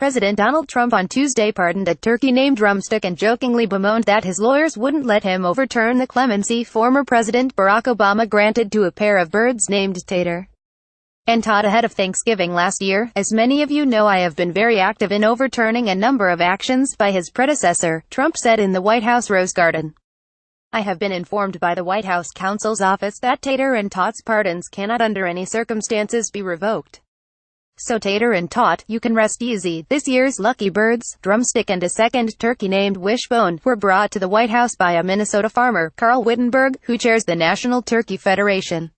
President Donald Trump on Tuesday pardoned a turkey named Drumstick and jokingly bemoaned that his lawyers wouldn't let him overturn the clemency former President Barack Obama granted to a pair of birds named Tater and Tot ahead of Thanksgiving last year. As many of you know, I have been very active in overturning a number of actions by his predecessor, Trump said in the White House Rose Garden. I have been informed by the White House counsel's office that Tater and Tot's pardons cannot under any circumstances be revoked. So Tater and Tot, you can rest easy. This year's lucky birds, Drumstick and a second turkey named Wishbone, were brought to the White House by a Minnesota farmer, Carl Wittenberg, who chairs the National Turkey Federation.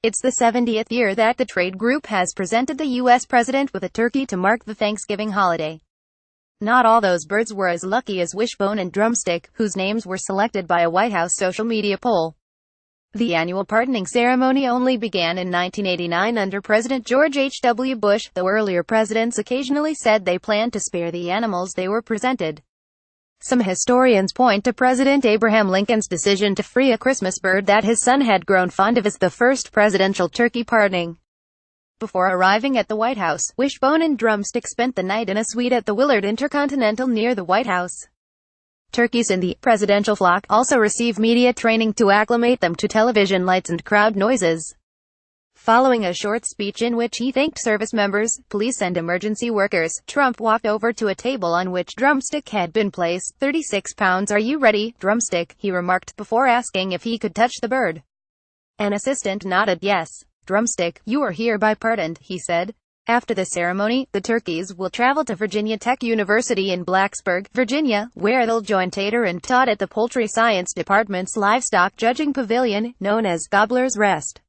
It's the 70th year that the trade group has presented the U.S. president with a turkey to mark the Thanksgiving holiday. Not all those birds were as lucky as Wishbone and Drumstick, whose names were selected by a White House social media poll. The annual pardoning ceremony only began in 1989 under President George H.W. Bush, though earlier presidents occasionally said they planned to spare the animals they were presented. Some historians point to President Abraham Lincoln's decision to free a Christmas bird that his son had grown fond of as the first presidential turkey pardoning. Before arriving at the White House, Wishbone and Drumstick spent the night in a suite at the Willard Intercontinental near the White House. Turkeys in the presidential flock also receive media training to acclimate them to television lights and crowd noises. Following a short speech in which he thanked service members, police and emergency workers, Trump walked over to a table on which Drumstick had been placed. 36 pounds. Are you ready, Drumstick? He remarked, before asking if he could touch the bird. An assistant nodded yes. Drumstick, you are hereby pardoned, he said. After the ceremony, the turkeys will travel to Virginia Tech University in Blacksburg, Virginia, where they'll join Tater and Tot at the Poultry Science Department's Livestock Judging Pavilion, known as Gobbler's Rest.